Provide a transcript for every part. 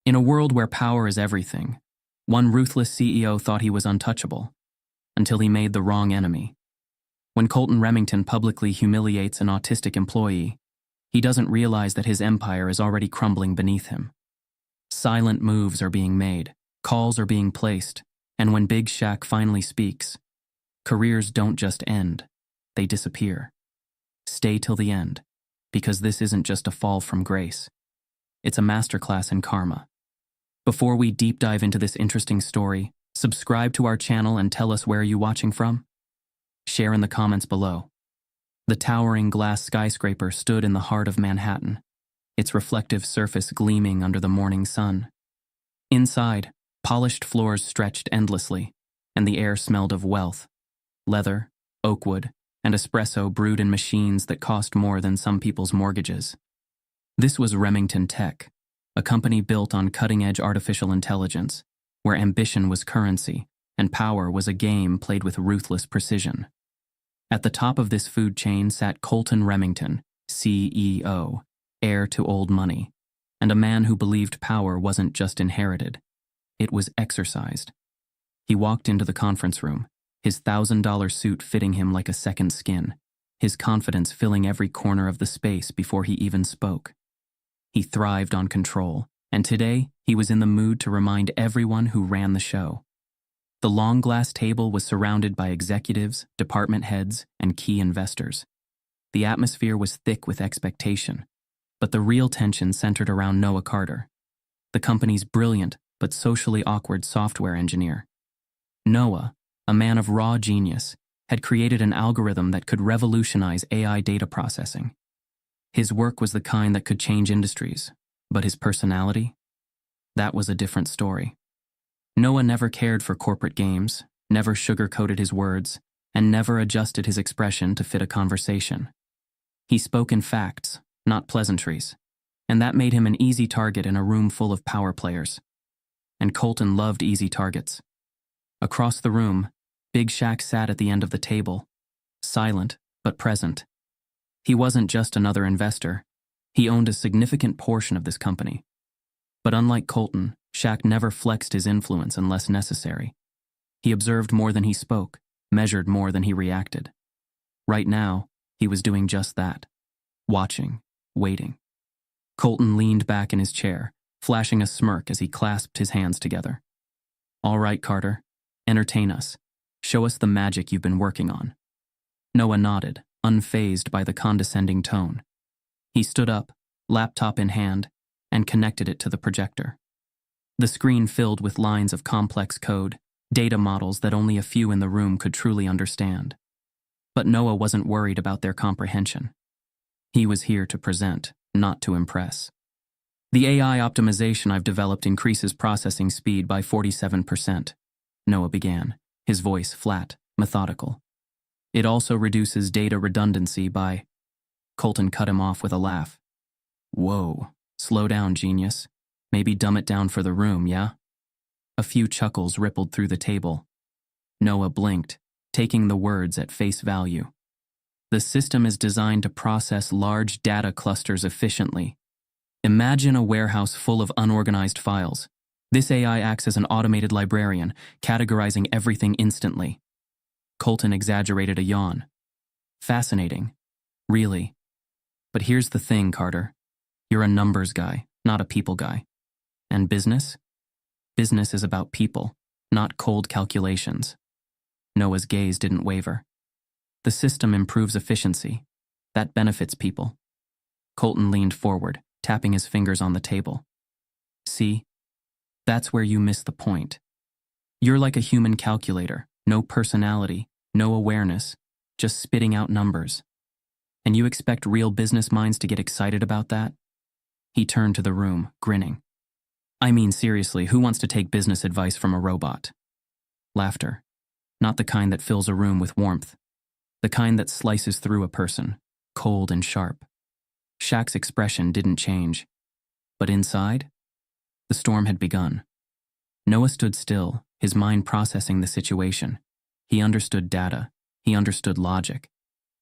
In a world where power is everything, one ruthless CEO thought he was untouchable, until he made the wrong enemy. When Colton Remington publicly humiliates an autistic employee, he doesn't realize that his empire is already crumbling beneath him. Silent moves are being made, calls are being placed, and when Big Shaq finally speaks, careers don't just end, they disappear. Stay till the end, because this isn't just a fall from grace. It's a masterclass in karma. Before we deep dive into this interesting story, subscribe to our channel and tell us where you're watching from. Share in the comments below. The towering glass skyscraper stood in the heart of Manhattan, its reflective surface gleaming under the morning sun. Inside, polished floors stretched endlessly, and the air smelled of wealth, leather, oak wood, and espresso brewed in machines that cost more than some people's mortgages. This was Remington Tech, a company built on cutting-edge artificial intelligence, where ambition was currency and power was a game played with ruthless precision. At the top of this food chain sat Colton Remington, CEO, heir to old money, and a man who believed power wasn't just inherited, it was exercised. He walked into the conference room, his $1,000 suit fitting him like a second skin, his confidence filling every corner of the space before he even spoke. He thrived on control, and today he was in the mood to remind everyone who ran the show. The long glass table was surrounded by executives, department heads, and key investors. The atmosphere was thick with expectation, but the real tension centered around Noah Carter, the company's brilliant but socially awkward software engineer. Noah, a man of raw genius, had created an algorithm that could revolutionize AI data processing. His work was the kind that could change industries, but his personality? That was a different story. Noah never cared for corporate games, never sugar-coated his words, and never adjusted his expression to fit a conversation. He spoke in facts, not pleasantries, and that made him an easy target in a room full of power players. And Colton loved easy targets. Across the room, Big Shaq sat at the end of the table, silent but present. He wasn't just another investor, he owned a significant portion of this company. But unlike Colton, Shaq never flexed his influence unless necessary. He observed more than he spoke, measured more than he reacted. Right now, he was doing just that. Watching, waiting. Colton leaned back in his chair, flashing a smirk as he clasped his hands together. "All right, Carter, entertain us. Show us the magic you've been working on." Noah nodded, unfazed by the condescending tone. He stood up, laptop in hand, and connected it to the projector. The screen filled with lines of complex code, data models that only a few in the room could truly understand. But Noah wasn't worried about their comprehension. He was here to present, not to impress. "The AI optimization I've developed increases processing speed by 47%, Noah began, his voice flat, methodical. "It also reduces data redundancy by—" Colton cut him off with a laugh. "Whoa, slow down, genius. Maybe dumb it down for the room, yeah?" A few chuckles rippled through the table. Noah blinked, taking the words at face value. "The system is designed to process large data clusters efficiently. Imagine a warehouse full of unorganized files. This AI acts as an automated librarian, categorizing everything instantly." Colton exaggerated a yawn. "Fascinating. Really. But here's the thing, Carter. You're a numbers guy, not a people guy. And business? Business is about people, not cold calculations." Noah's gaze didn't waver. "The system improves efficiency. That benefits people." Colton leaned forward, tapping his fingers on the table. "See? That's where you miss the point. You're like a human calculator, no personality, no awareness, just spitting out numbers. And you expect real business minds to get excited about that?" He turned to the room, grinning. "I mean, seriously, who wants to take business advice from a robot?" Laughter. Not the kind that fills a room with warmth. The kind that slices through a person, cold and sharp. Shaq's expression didn't change. But inside, the storm had begun. Noah stood still, his mind processing the situation. He understood data. He understood logic.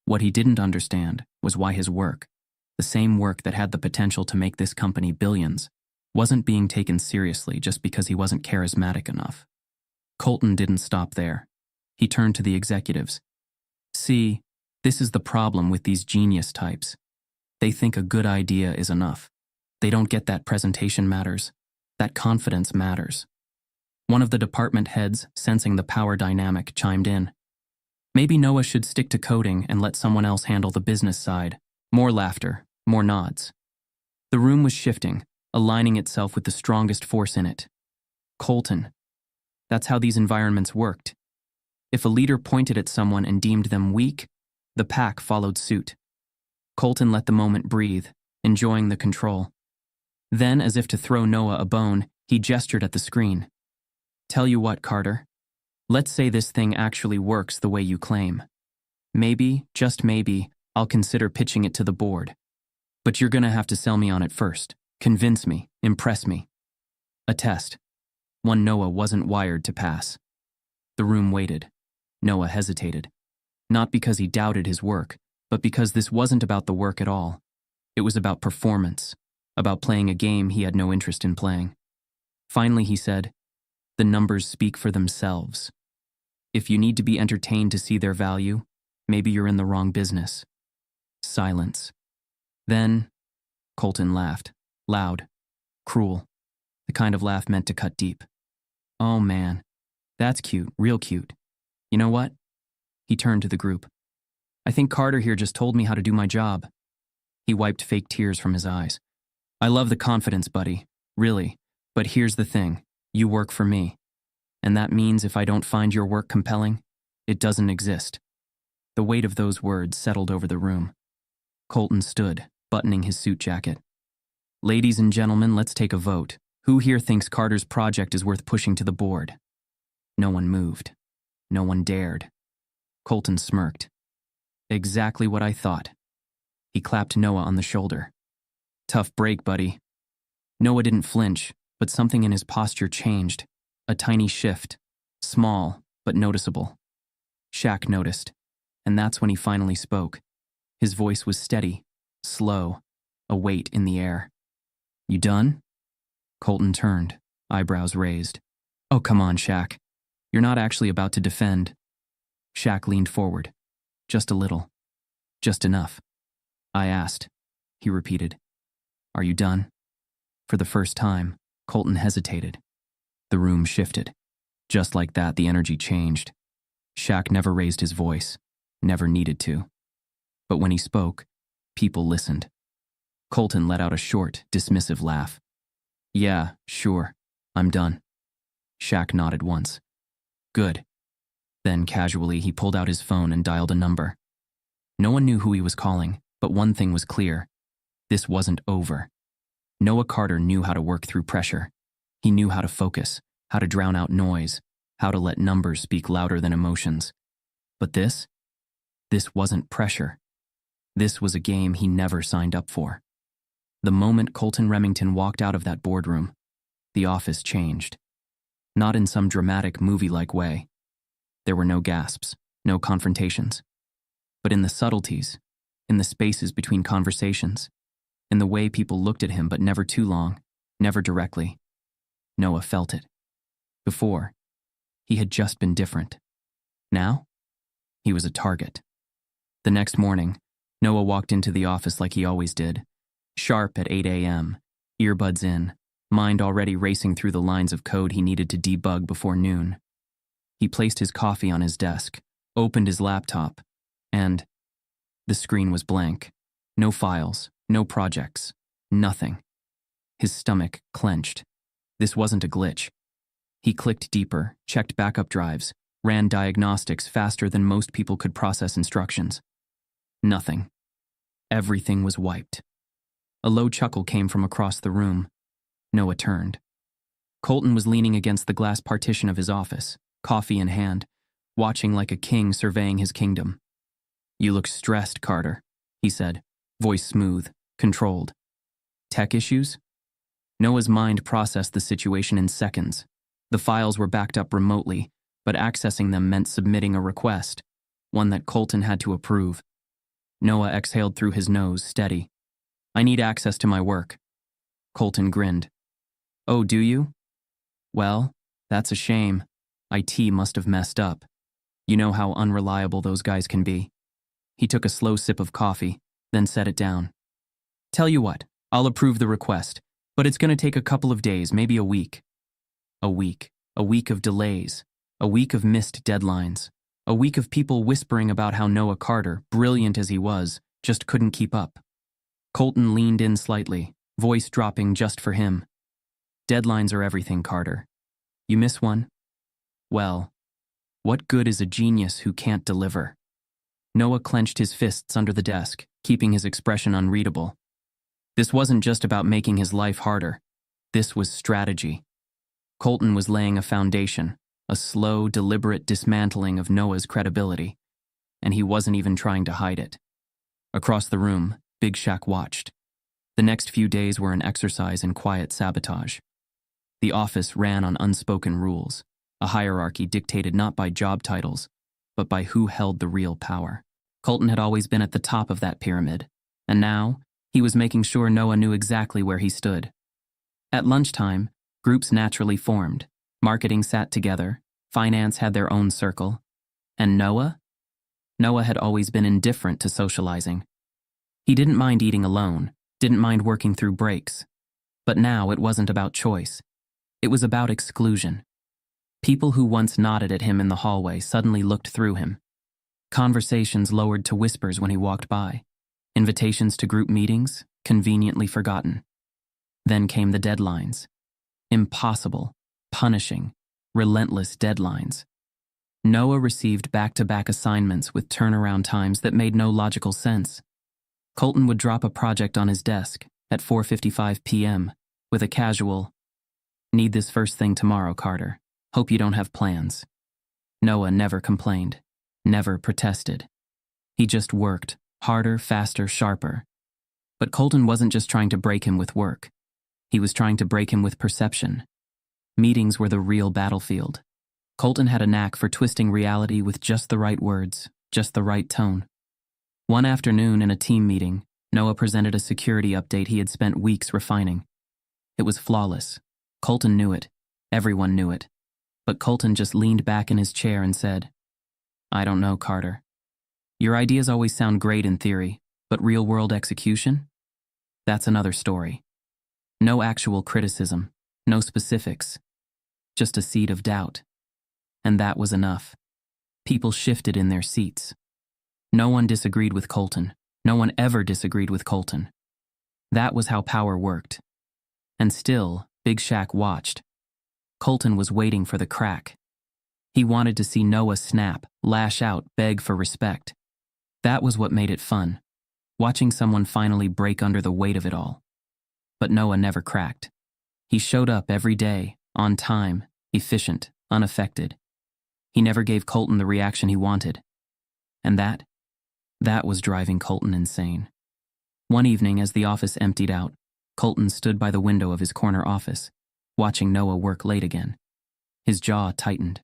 What he didn't understand was why his work, the same work that had the potential to make this company billions, wasn't being taken seriously just because he wasn't charismatic enough. Colton didn't stop there. He turned to the executives. See, this is the problem with these genius types. They think a good idea is enough. They don't get that presentation matters, that confidence matters. One of the department heads, sensing the power dynamic, chimed in. Maybe Noah should stick to coding and let someone else handle the business side. More laughter, more nods. The room was shifting, aligning itself with the strongest force in it. Colton. That's how these environments worked. If a leader pointed at someone and deemed them weak, the pack followed suit. Colton let the moment breathe, enjoying the control. Then, as if to throw Noah a bone, he gestured at the screen. Tell you what, Carter. Let's say this thing actually works the way you claim. Maybe, just maybe, I'll consider pitching it to the board. But you're gonna have to sell me on it first. Convince me, impress me. A test. One Noah wasn't wired to pass. The room waited. Noah hesitated. Not because he doubted his work, but because this wasn't about the work at all. It was about performance, about playing a game he had no interest in playing. Finally, he said, the numbers speak for themselves. If you need to be entertained to see their value, maybe you're in the wrong business. Silence. Then, Colton laughed, loud, cruel, the kind of laugh meant to cut deep. Oh man, that's cute, real cute. You know what? He turned to the group. I think Carter here just told me how to do my job. He wiped fake tears from his eyes. I love the confidence, buddy, really, but here's the thing, you work for me. And that means if I don't find your work compelling, it doesn't exist. The weight of those words settled over the room. Colton stood, buttoning his suit jacket. Ladies and gentlemen, let's take a vote. Who here thinks Carter's project is worth pushing to the board? No one moved. No one dared. Colton smirked. Exactly what I thought. He clapped Noah on the shoulder. Tough break, buddy. Noah didn't flinch, but something in his posture changed. A tiny shift. Small, but noticeable. Shaq noticed, and that's when he finally spoke. His voice was steady, slow, a weight in the air. You done? Colton turned, eyebrows raised. Oh, come on, Shaq. You're not actually about to defend. Shaq leaned forward. Just a little. Just enough. I asked, he repeated. Are you done? For the first time, Colton hesitated. The room shifted. Just like that, the energy changed. Shaq never raised his voice, never needed to. But when he spoke, people listened. Colton let out a short, dismissive laugh. Yeah, sure, I'm done. Shaq nodded once. Good. Then, casually, he pulled out his phone and dialed a number. No one knew who he was calling, but one thing was clear. This wasn't over. Noah Carter knew how to work through pressure. He knew how to focus, how to drown out noise, how to let numbers speak louder than emotions. But this wasn't pressure. This was a game he never signed up for. The moment Colton Remington walked out of that boardroom, the office changed. Not in some dramatic movie-like way. There were no gasps, no confrontations. But in the subtleties, in the spaces between conversations, in the way people looked at him but never too long, never directly. Noah felt it. Before, he had just been different. Now, he was a target. The next morning, Noah walked into the office like he always did, sharp at 8 a.m., earbuds in, mind already racing through the lines of code he needed to debug before noon. He placed his coffee on his desk, opened his laptop, and the screen was blank. No files, no projects, nothing. His stomach clenched. This wasn't a glitch. He clicked deeper, checked backup drives, ran diagnostics faster than most people could process instructions. Nothing. Everything was wiped. A low chuckle came from across the room. Noah turned. Colton was leaning against the glass partition of his office, coffee in hand, watching like a king surveying his kingdom. You look stressed, Carter, he said, voice smooth, controlled. Tech issues? Noah's mind processed the situation in seconds. The files were backed up remotely, but accessing them meant submitting a request, one that Colton had to approve. Noah exhaled through his nose, steady. I need access to my work. Colton grinned. Oh, do you? Well, that's a shame. IT must have messed up. You know how unreliable those guys can be. He took a slow sip of coffee, then set it down. Tell you what, I'll approve the request, but it's going to take a couple of days, maybe a week. A week. A week of delays. A week of missed deadlines. A week of people whispering about how Noah Carter, brilliant as he was, just couldn't keep up. Colton leaned in slightly, voice dropping just for him. Deadlines are everything, Carter. You miss one? Well, what good is a genius who can't deliver? Noah clenched his fists under the desk, keeping his expression unreadable. This wasn't just about making his life harder. This was strategy. Colton was laying a foundation, a slow, deliberate dismantling of Noah's credibility, and he wasn't even trying to hide it. Across the room, Big Shaq watched. The next few days were an exercise in quiet sabotage. The office ran on unspoken rules, a hierarchy dictated not by job titles, but by who held the real power. Colton had always been at the top of that pyramid, and now he was making sure Noah knew exactly where he stood. At lunchtime, groups naturally formed. Marketing sat together, finance had their own circle. And Noah? Noah had always been indifferent to socializing. He didn't mind eating alone, didn't mind working through breaks. But now it wasn't about choice. It was about exclusion. People who once nodded at him in the hallway suddenly looked through him. Conversations lowered to whispers when he walked by. Invitations to group meetings, conveniently forgotten. Then came the deadlines. Impossible, punishing, relentless deadlines. Noah received back-to-back assignments with turnaround times that made no logical sense. Colton would drop a project on his desk at 4:55 p.m. with a casual, "Need this first thing tomorrow, Carter. Hope you don't have plans." Noah never complained, never protested. He just worked, harder, faster, sharper. But Colton wasn't just trying to break him with work. He was trying to break him with perception. Meetings were the real battlefield. Colton had a knack for twisting reality with just the right words, just the right tone. One afternoon in a team meeting, Noah presented a security update he had spent weeks refining. It was flawless. Colton knew it. Everyone knew it. But Colton just leaned back in his chair and said, "I don't know, Carter. Your ideas always sound great in theory, but real-world execution? That's another story." No actual criticism, no specifics, just a seed of doubt. And that was enough. People shifted in their seats. No one disagreed with Colton. No one ever disagreed with Colton. That was how power worked. And still, Big Shaq watched. Colton was waiting for the crack. He wanted to see Noah snap, lash out, beg for respect. That was what made it fun, watching someone finally break under the weight of it all. But Noah never cracked. He showed up every day, on time, efficient, unaffected. He never gave Colton the reaction he wanted. And that was driving Colton insane. One evening, as the office emptied out, Colton stood by the window of his corner office, watching Noah work late again. His jaw tightened.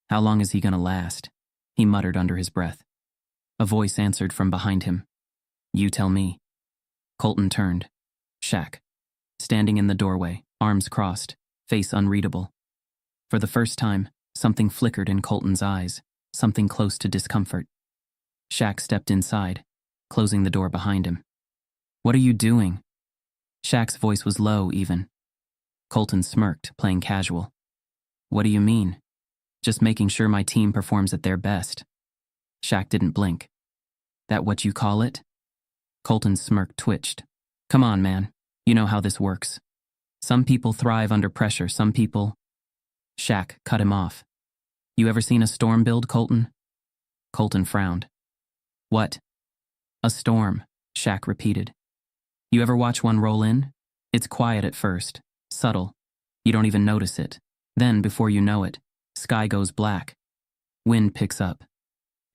"How long is he gonna last?" he muttered under his breath. A voice answered from behind him. "You tell me." Colton turned. Shaq, standing in the doorway, arms crossed, face unreadable. For the first time, something flickered in Colton's eyes, something close to discomfort. Shaq stepped inside, closing the door behind him. "What are you doing?" Shaq's voice was low, even. Colton smirked, playing casual. "What do you mean?" "Just making sure my team performs at their best." Shaq didn't blink. "That what you call it?" Colton's smirk twitched. "Come on, man. You know how this works. Some people thrive under pressure, some people—" Shaq cut him off. "You ever seen a storm build, Colton?" Colton frowned. "What?" "A storm," Shaq repeated. "You ever watch one roll in? It's quiet at first, subtle. You don't even notice it. Then, before you know it, sky goes black. Wind picks up.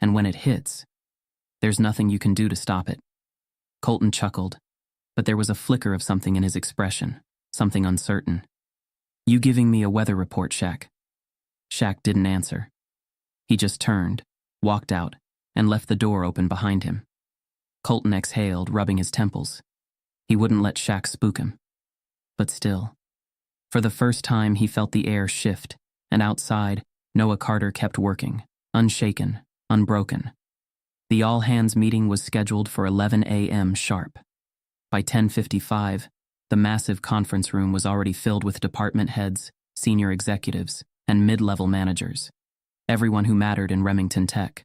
And when it hits, there's nothing you can do to stop it." Colton chuckled, but there was a flicker of something in his expression, something uncertain. "You giving me a weather report, Shaq?" Shaq didn't answer. He just turned, walked out, and left the door open behind him. Colton exhaled, rubbing his temples. He wouldn't let Shaq spook him. But still, For the first time, he felt the air shift, and outside, Noah Carter kept working, unshaken, unbroken. The all-hands meeting was scheduled for 11 a.m. sharp. By 10:55, the massive conference room was already filled with department heads, senior executives, and mid-level managers, everyone who mattered in Remington Tech.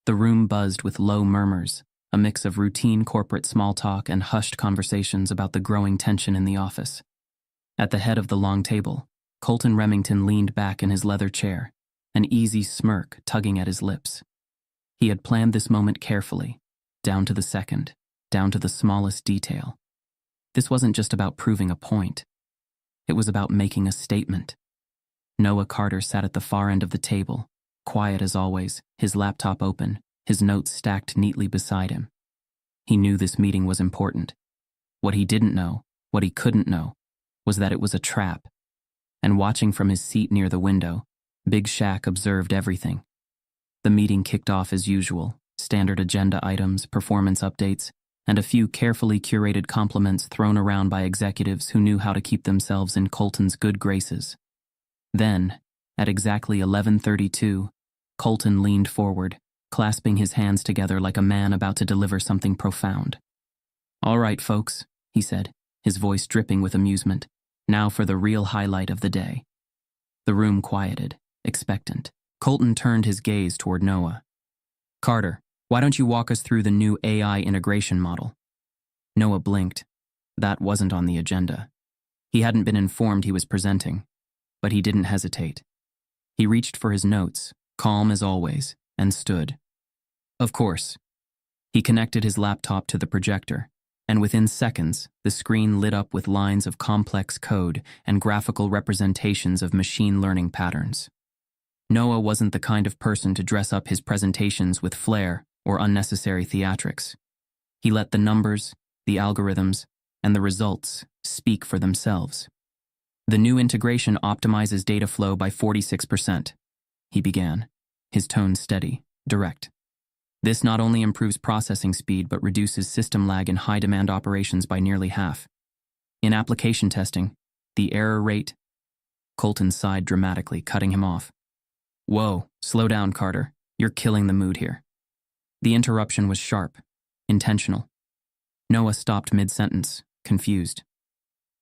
The room buzzed with low murmurs, a mix of routine corporate small talk and hushed conversations about the growing tension in the office. At the head of the long table, Colton Remington leaned back in his leather chair, an easy smirk tugging at his lips. He had planned this moment carefully, down to the second, down to the smallest detail. This wasn't just about proving a point. It was about making a statement. Noah Carter sat at the far end of the table, quiet as always, his laptop open, his notes stacked neatly beside him. He knew this meeting was important. What he didn't know, what he couldn't know, was that it was a trap. And watching from his seat near the window, Big Shaq observed everything. The meeting kicked off as usual, standard agenda items, performance updates, and a few carefully curated compliments thrown around by executives who knew how to keep themselves in Colton's good graces. Then, at exactly 11:32, Colton leaned forward, clasping his hands together like a man about to deliver something profound. "All right, folks," he said, his voice dripping with amusement. "Now for the real highlight of the day." The room quieted, expectant. Colton turned his gaze toward Noah. "Carter, why don't you walk us through the new AI integration model?" Noah blinked. That wasn't on the agenda. He hadn't been informed he was presenting, but he didn't hesitate. He reached for his notes, calm as always, and stood. Of course. He connected his laptop to the projector, and within seconds, the screen lit up with lines of complex code and graphical representations of machine learning patterns. Noah wasn't the kind of person to dress up his presentations with flair or unnecessary theatrics. He let the numbers, the algorithms, and the results speak for themselves. "The new integration optimizes data flow by 46%, he began, his tone steady, direct. "This not only improves processing speed but reduces system lag in high-demand operations by nearly half. In application testing, the error rate—" Colton sighed dramatically, cutting him off. "Whoa, slow down, Carter. You're killing the mood here." The interruption was sharp, intentional. Noah stopped mid-sentence, confused.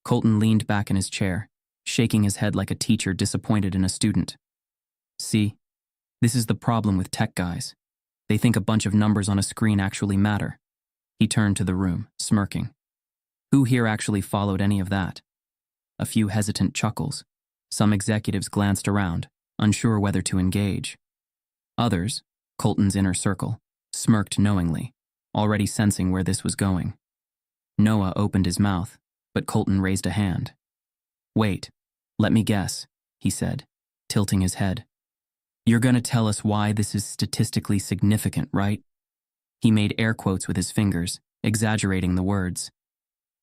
Colton leaned back in his chair, shaking his head like a teacher disappointed in a student. "See, this is the problem with tech guys. They think a bunch of numbers on a screen actually matter." He turned to the room, smirking. Who here actually followed any of that? A few hesitant chuckles. Some executives glanced around, unsure whether to engage. Others, Colton's inner circle, smirked knowingly, already sensing where this was going. Noah opened his mouth, but Colton raised a hand. "Wait, let me guess," he said, tilting his head. "You're going to tell us why this is statistically significant, right?" He made air quotes with his fingers, exaggerating the words.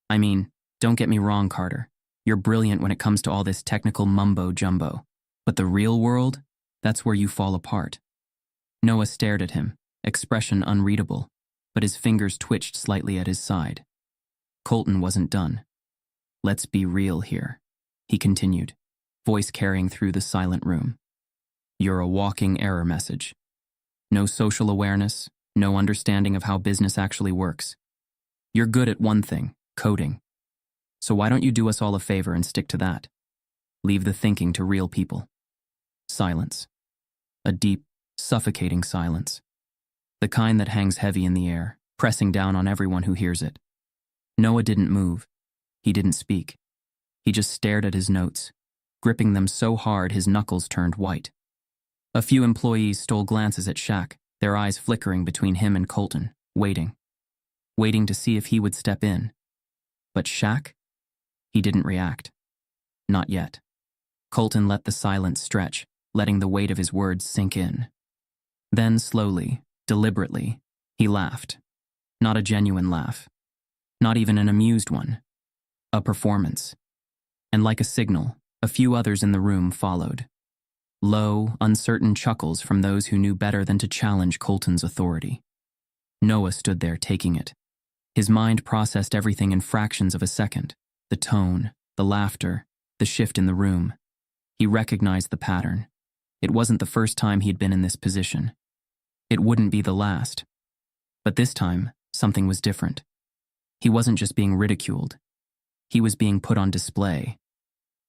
"I mean, don't get me wrong, Carter. You're brilliant when it comes to all this technical mumbo-jumbo. But the real world, that's where you fall apart." Noah stared at him, expression unreadable, but his fingers twitched slightly at his side. Colton wasn't done. "Let's be real here," he continued, voice carrying through the silent room. "You're a walking error message. No social awareness, no understanding of how business actually works. You're good at one thing, coding. So why don't you do us all a favor and stick to that? Leave the thinking to real people." Silence. A deep, suffocating silence. The kind that hangs heavy in the air, pressing down on everyone who hears it. Noah didn't move. He didn't speak. He just stared at his notes, gripping them so hard his knuckles turned white. A few employees stole glances at Shaq, their eyes flickering between him and Colton, waiting to see if he would step in. But Shaq? He didn't react. Not yet. Colton let the silence stretch, letting the weight of his words sink in. Then slowly, deliberately, he laughed. Not a genuine laugh. Not even an amused one. A performance. And like a signal, a few others in the room followed. Low, uncertain chuckles from those who knew better than to challenge Colton's authority. Noah stood there taking it. His mind processed everything in fractions of a second. The tone, the laughter, The shift in the room. He recognized the pattern. It wasn't the first time he'd been in this position. It wouldn't be the last. But this time, something was different. He wasn't just being ridiculed. He was being put on display.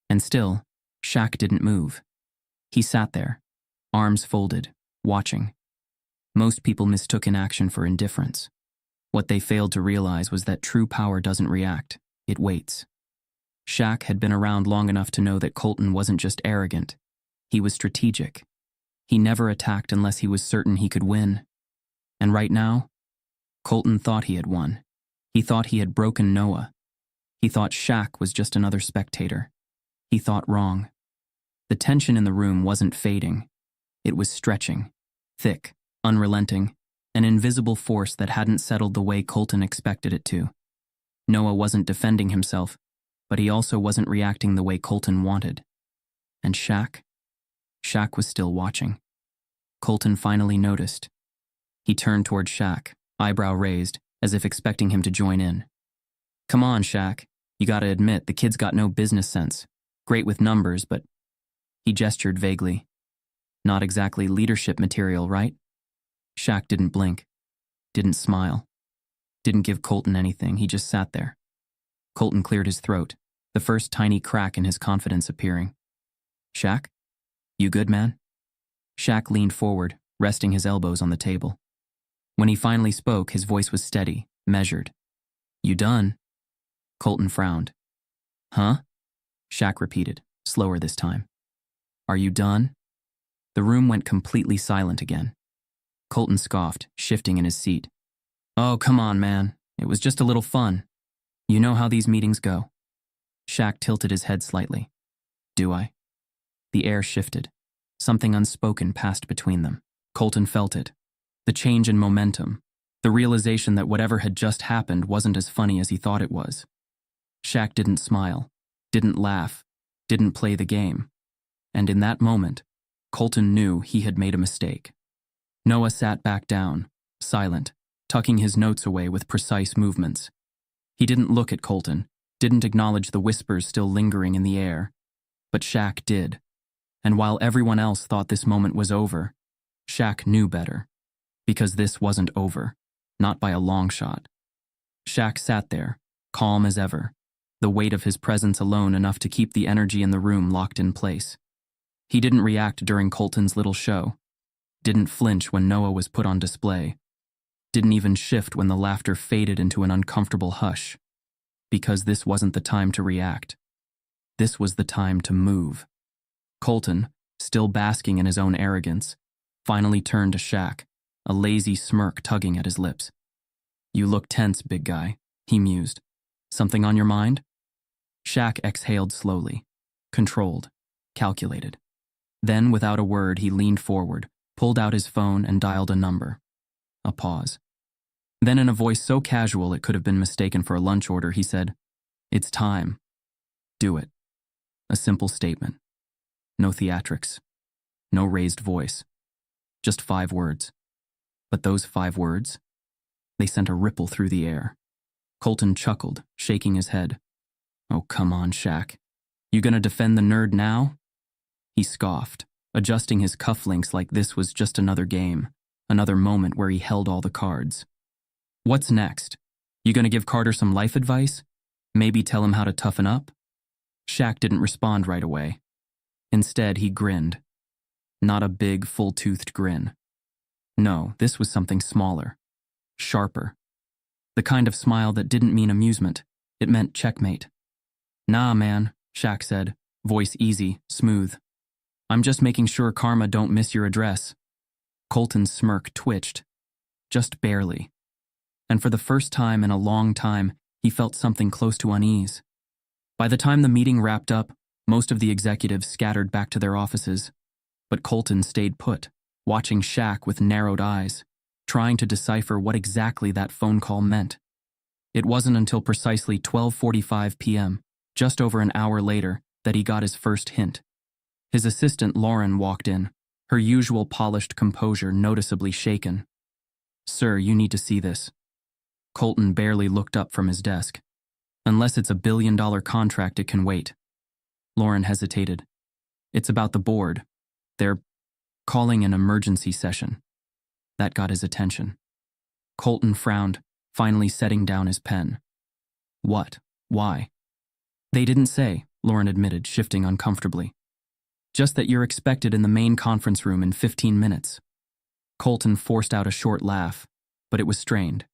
And still, Shaq didn't move. He sat there, arms folded, watching. Most people mistook inaction for indifference. What they failed to realize was that true power doesn't react, it waits. Shaq had been around long enough to know that Colton wasn't just arrogant. He was strategic. He never attacked unless he was certain he could win. And right now, Colton thought he had won. He thought he had broken Noah. He thought Shaq was just another spectator. He thought wrong. The tension in the room wasn't fading. It was stretching, thick, unrelenting, an invisible force that hadn't settled the way Colton expected it to. Noah wasn't defending himself, but he also wasn't reacting the way Colton wanted. And Shaq? Shaq was still watching. Colton finally noticed. He turned toward Shaq, eyebrow raised, as if expecting him to join in. Come on, Shaq. You gotta admit, the kid's got no business sense. Great with numbers, but... He gestured vaguely. Not exactly leadership material, right? Shaq didn't blink, didn't smile, didn't give Colton anything. He just sat there. Colton cleared his throat, the first tiny crack in his confidence appearing. Shaq? You good, man? Shaq leaned forward, resting his elbows on the table. When he finally spoke, his voice was steady, measured. You done? Colton frowned. Huh? Shaq repeated, slower this time. Are you done? The room went completely silent again. Colton scoffed, shifting in his seat. Oh, come on, man. It was just a little fun. You know how these meetings go. Shaq tilted his head slightly. Do I? The air shifted. Something unspoken passed between them. Colton felt it. The change in momentum. The realization that whatever had just happened wasn't as funny as he thought it was. Shaq didn't smile, didn't laugh, didn't play the game. And in that moment, Colton knew he had made a mistake. Noah sat back down, silent, tucking his notes away with precise movements. He didn't look at Colton, didn't acknowledge the whispers still lingering in the air. But Shaq did. And while everyone else thought this moment was over, Shaq knew better. Because this wasn't over, not by a long shot. Shaq sat there, calm as ever, the weight of his presence alone enough to keep the energy in the room locked in place. He didn't react during Colton's little show, didn't flinch when Noah was put on display, didn't even shift when the laughter faded into an uncomfortable hush. Because this wasn't the time to react. This was the time to move. Colton, still basking in his own arrogance, finally turned to Shaq, a lazy smirk tugging at his lips. You look tense, big guy, he mused. Something on your mind? Shaq exhaled slowly, controlled, calculated. Then, without a word, he leaned forward, pulled out his phone and dialed a number. A pause. Then in a voice so casual it could have been mistaken for a lunch order, he said, It's time. Do it. A simple statement. No theatrics. No raised voice. Just 5 words. But those 5 words, they sent a ripple through the air. Colton chuckled, shaking his head. Oh, come on, Shaq. You gonna defend the nerd now? He scoffed, adjusting his cufflinks like this was just another game, another moment where he held all the cards. What's next? You gonna give Carter some life advice? Maybe tell him how to toughen up? Shaq didn't respond right away. Instead, he grinned. Not a big, full-toothed grin. No, this was something smaller, sharper. The kind of smile that didn't mean amusement. It meant checkmate. Nah, man, Shaq said, voice easy, smooth. I'm just making sure Karma don't miss your address. Colton's smirk twitched. Just barely. And for the first time in a long time, he felt something close to unease. By the time the meeting wrapped up, most of the executives scattered back to their offices. But Colton stayed put, watching Shaq with narrowed eyes, trying to decipher what exactly that phone call meant. It wasn't until precisely 12:45 p.m., just over an hour later, that he got his first hint. His assistant Lauren walked in, her usual polished composure noticeably shaken. Sir, you need to see this. Colton barely looked up from his desk. Unless it's a $1 billion contract, it can wait. Lauren hesitated. It's about the board. They're calling an emergency session. That got his attention. Colton frowned, finally setting down his pen. What? Why? They didn't say, Lauren admitted, shifting uncomfortably. Just that you're expected in the main conference room in 15 minutes. Colton forced out a short laugh, but it was strained.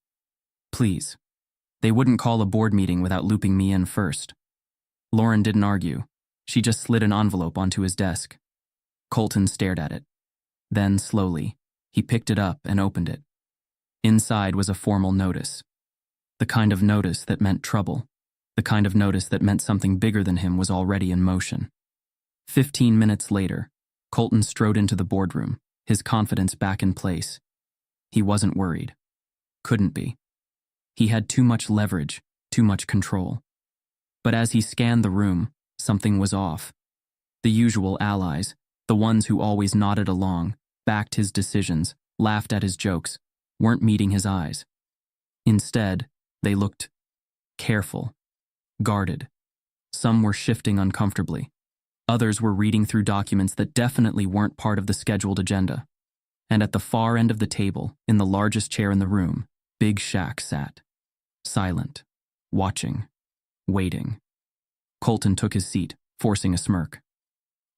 Please. They wouldn't call a board meeting without looping me in first. Lauren didn't argue. She just slid an envelope onto his desk. Colton stared at it. Then, slowly, he picked it up and opened it. Inside was a formal notice. The kind of notice that meant trouble. The kind of notice that meant something bigger than him was already in motion. 15 minutes later, Colton strode into the boardroom, his confidence back in place. He wasn't worried. Couldn't be. He had too much leverage, too much control. But as he scanned the room, something was off. The usual allies, the ones who always nodded along, backed his decisions, laughed at his jokes, weren't meeting his eyes. Instead, they looked careful, guarded. Some were shifting uncomfortably. Others were reading through documents that definitely weren't part of the scheduled agenda. And at the far end of the table, in the largest chair in the room, Big Shaq sat. Silent, watching, waiting. Colton took his seat, forcing a smirk.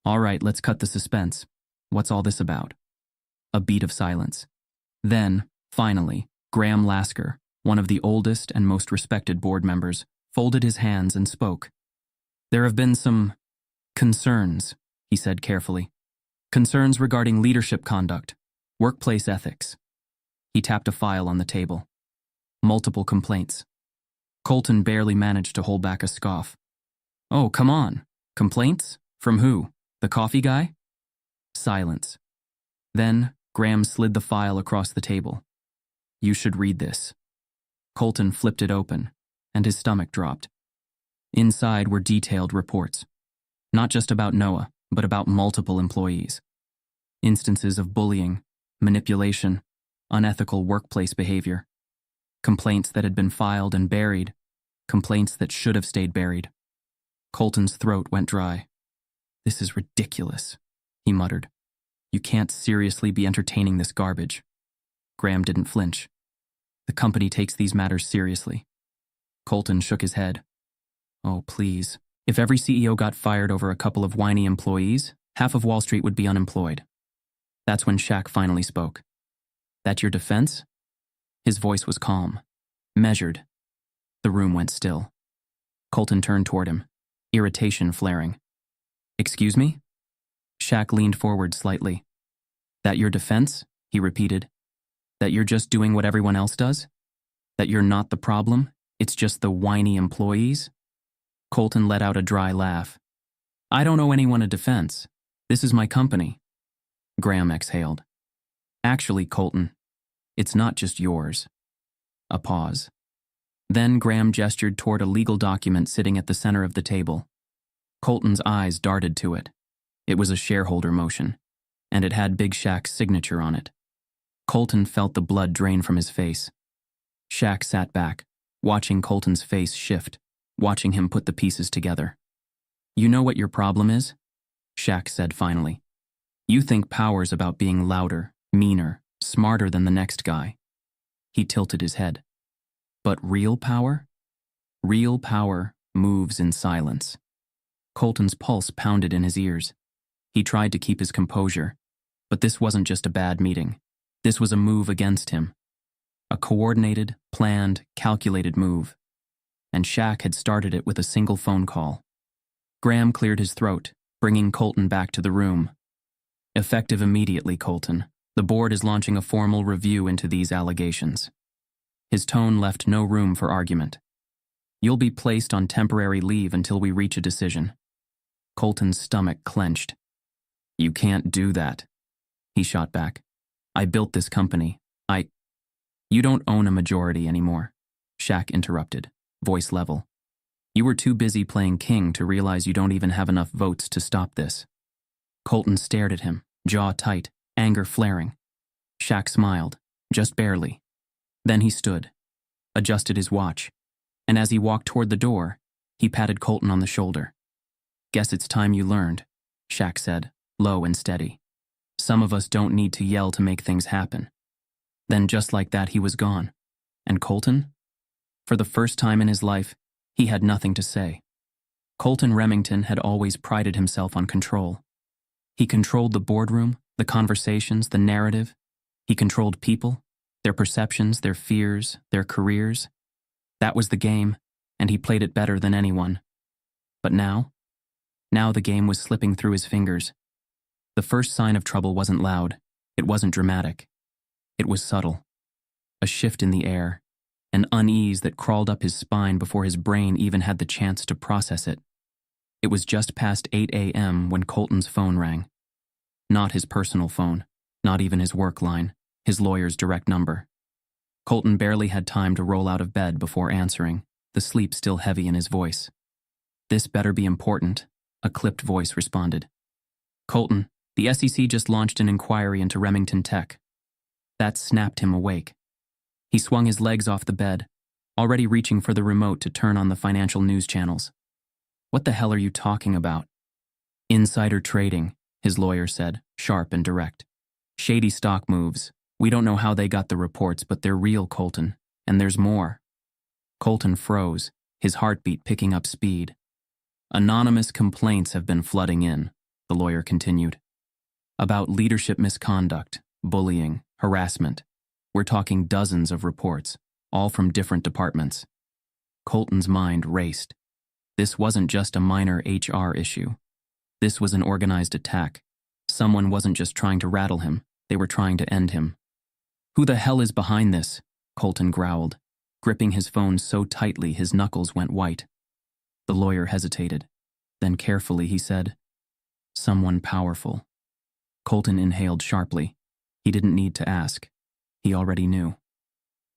All right, let's cut the suspense. What's all this about? A beat of silence. Then, finally, Graham Lasker, one of the oldest and most respected board members, folded his hands and spoke. There have been some concerns, he said carefully. Concerns regarding leadership conduct, workplace ethics. He tapped a file on the table. Multiple complaints. Colton barely managed to hold back a scoff. Oh, come on. Complaints? From who? The coffee guy? Silence. Then, Graham slid the file across the table. You should read this. Colton flipped it open, and his stomach dropped. Inside were detailed reports. Not just about Noah, but about multiple employees. Instances of bullying, manipulation, unethical workplace behavior. Complaints that had been filed and buried. Complaints that should have stayed buried. Colton's throat went dry. This is ridiculous, he muttered. You can't seriously be entertaining this garbage. Graham didn't flinch. The company takes these matters seriously. Colton shook his head. Oh, please. If every CEO got fired over a couple of whiny employees, half of Wall Street would be unemployed. That's when Shaq finally spoke. That your defense? His voice was calm, measured. The room went still. Colton turned toward him, irritation flaring. Excuse me? Shaq leaned forward slightly. That your defense? He repeated. That you're just doing what everyone else does? That you're not the problem? It's just the whiny employees? Colton let out a dry laugh. I don't owe anyone a defense. This is my company. Graham exhaled. Actually, Colton, it's not just yours. A pause. Then Graham gestured toward a legal document sitting at the center of the table. Colton's eyes darted to it. It was a shareholder motion, and it had Big Shaq's signature on it. Colton felt the blood drain from his face. Shaq sat back, watching Colton's face shift, watching him put the pieces together. You know what your problem is? Shaq said finally. You think power's about being louder, meaner, smarter than the next guy. He tilted his head. But real power? Real power moves in silence. Colton's pulse pounded in his ears. He tried to keep his composure, but this wasn't just a bad meeting. This was a move against him. A coordinated, planned, calculated move. And Shaq had started it with a single phone call. Graham cleared his throat, bringing Colton back to the room. Effective immediately, Colton. The board is launching a formal review into these allegations. His tone left no room for argument. You'll be placed on temporary leave until we reach a decision. Colton's stomach clenched. You can't do that, he shot back. I built this company. You don't own a majority anymore, Shaq interrupted, voice level. You were too busy playing king to realize you don't even have enough votes to stop this. Colton stared at him, jaw tight, anger flaring. Shaq smiled, just barely. Then he stood, adjusted his watch, and as he walked toward the door, he patted Colton on the shoulder. Guess it's time you learned, Shaq said, low and steady. Some of us don't need to yell to make things happen. Then just like that, he was gone. And Colton? For the first time in his life, he had nothing to say. Colton Remington had always prided himself on control. He controlled the boardroom, the conversations, the narrative. He controlled people, their perceptions, their fears, their careers. That was the game, and he played it better than anyone. But now the game was slipping through his fingers. The first sign of trouble wasn't loud. It wasn't dramatic. It was subtle. A shift in the air, an unease that crawled up his spine before his brain even had the chance to process it. It was just past 8 a.m. when Colton's phone rang. Not his personal phone, not even his work line, his lawyer's direct number. Colton barely had time to roll out of bed before answering, the sleep still heavy in his voice. "This better be important," a clipped voice responded. "Colton, the SEC just launched an inquiry into Remington Tech." That snapped him awake. He swung his legs off the bed, already reaching for the remote to turn on the financial news channels. "What the hell are you talking about?" "Insider trading," his lawyer said, sharp and direct. "Shady stock moves. We don't know how they got the reports, but they're real, Colton. And there's more." Colton froze, his heartbeat picking up speed. "Anonymous complaints have been flooding in," the lawyer continued. "About leadership misconduct, bullying, harassment. We're talking dozens of reports, all from different departments." Colton's mind raced. This wasn't just a minor HR issue. This was an organized attack. Someone wasn't just trying to rattle him, they were trying to end him. "Who the hell is behind this?" Colton growled, gripping his phone so tightly his knuckles went white. The lawyer hesitated. Then carefully he said, "Someone powerful." Colton inhaled sharply. He didn't need to ask. He already knew.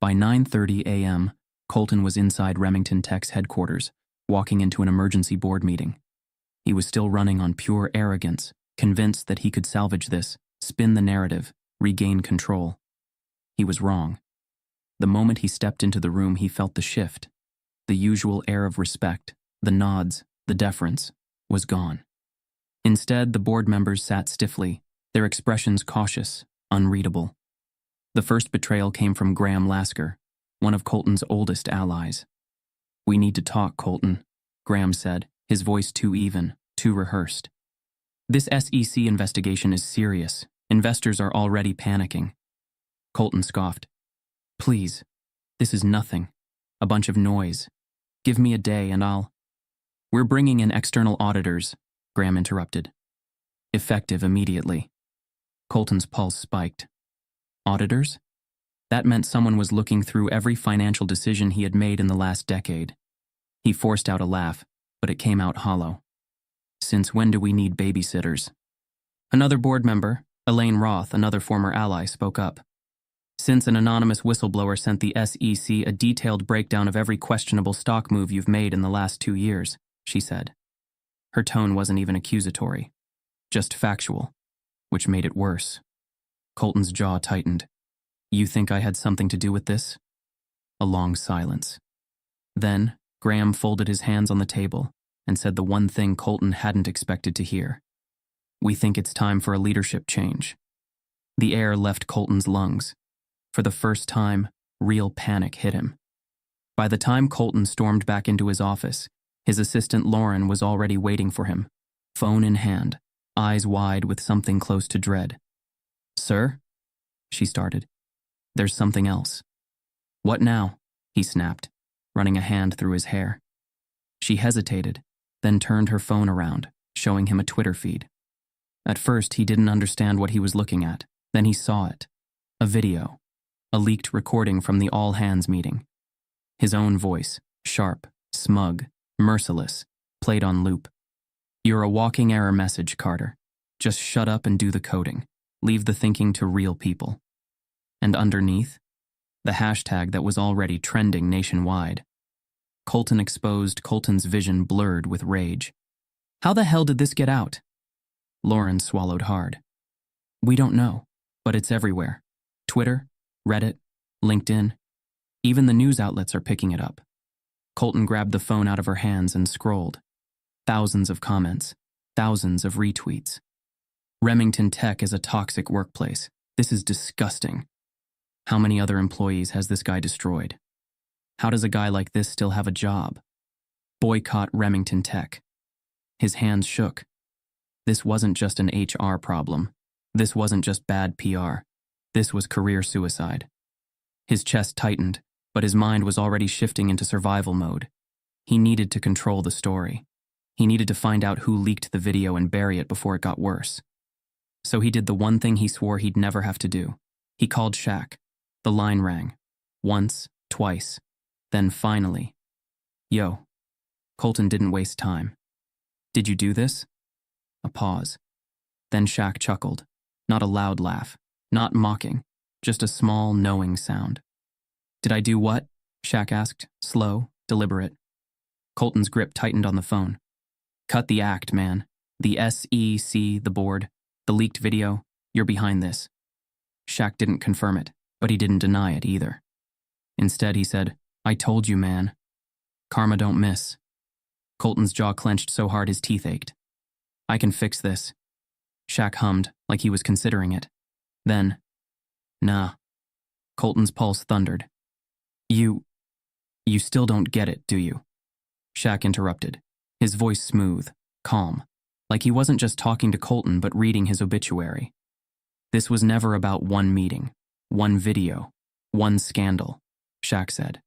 By 9:30 a.m., Colton was inside Remington Tech's headquarters, walking into an emergency board meeting. He was still running on pure arrogance, convinced that he could salvage this, spin the narrative, regain control. He was wrong. The moment he stepped into the room, he felt the shift. The usual air of respect, the nods, the deference, was gone. Instead, the board members sat stiffly, their expressions cautious, unreadable. The first betrayal came from Graham Lasker, one of Colton's oldest allies. "We need to talk, Colton," Graham said, his voice too even, too rehearsed. "This SEC investigation is serious. Investors are already panicking." Colton scoffed. "Please, this is nothing. A bunch of noise. Give me a day and I'll—" "We're bringing in external auditors," Graham interrupted. "Effective immediately." Colton's pulse spiked. Auditors? That meant someone was looking through every financial decision he had made in the last decade. He forced out a laugh, but it came out hollow. "Since when do we need babysitters?" Another board member, Elaine Roth, another former ally, spoke up. "Since an anonymous whistleblower sent the SEC a detailed breakdown of every questionable stock move you've made in the last 2 years, she said. Her tone wasn't even accusatory, just factual, which made it worse. Colton's jaw tightened. "You think I had something to do with this?" A long silence. Then, Graham folded his hands on the table and said the one thing Colton hadn't expected to hear. "We think it's time for a leadership change." The air left Colton's lungs. For the first time, real panic hit him. By the time Colton stormed back into his office, his assistant Lauren was already waiting for him, phone in hand, eyes wide with something close to dread. "Sir?" she started. "There's something else." "What now?" he snapped, running a hand through his hair. She hesitated, then turned her phone around, showing him a Twitter feed. At first, he didn't understand what he was looking at. Then he saw it. A video. A leaked recording from the all-hands meeting. His own voice, sharp, smug, merciless, played on loop. "You're a walking error message, Carter. Just shut up and do the coding. Leave the thinking to real people." And underneath, the hashtag that was already trending nationwide. Colton exposed. Colton's vision blurred with rage. "How the hell did this get out?" Lauren swallowed hard. "We don't know, but it's everywhere. Twitter, Reddit, LinkedIn. Even the news outlets are picking it up." Colton grabbed the phone out of her hands and scrolled. Thousands of comments. Thousands of retweets. Remington Tech is a toxic workplace. This is disgusting. How many other employees has this guy destroyed? How does a guy like this still have a job? Boycott Remington Tech. His hands shook. This wasn't just an HR problem. This wasn't just bad PR. This was career suicide. His chest tightened, but his mind was already shifting into survival mode. He needed to control the story. He needed to find out who leaked the video and bury it before it got worse. So he did the one thing he swore he'd never have to do. He called Shaq. The line rang. Once, twice. Then finally. Yo. Colton didn't waste time. Did you do this? A pause. Then Shaq chuckled. Not a loud laugh. Not mocking. Just a small, knowing sound. Did I do what? Shaq asked, slow, deliberate. Colton's grip tightened on the phone. Cut the act, man. The SEC, the board, the leaked video, you're behind this. Shaq didn't confirm it, but he didn't deny it either. Instead, he said, I told you, man. Karma don't miss. Colton's jaw clenched so hard his teeth ached. I can fix this. Shaq hummed, like he was considering it. Then, nah. Colton's pulse thundered. You still don't get it, do you? Shaq interrupted, his voice smooth, calm, like he wasn't just talking to Colton but reading his obituary. This was never about one meeting, one video, one scandal, Shaq said.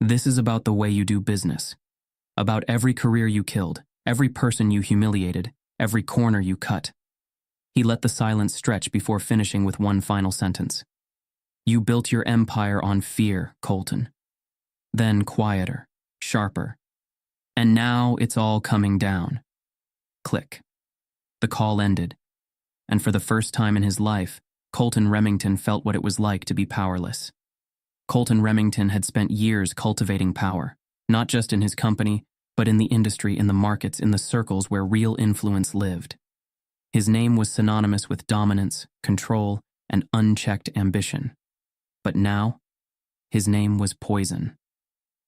This is about the way you do business, about every career you killed, every person you humiliated, every corner you cut. He let the silence stretch before finishing with one final sentence. You built your empire on fear, Colton. Then quieter, sharper. And now it's all coming down. Click. The call ended, and for the first time in his life, Colton Remington felt what it was like to be powerless. Colton Remington had spent years cultivating power, not just in his company, but in the industry, in the markets, in the circles where real influence lived. His name was synonymous with dominance, control, and unchecked ambition. But now, his name was poison.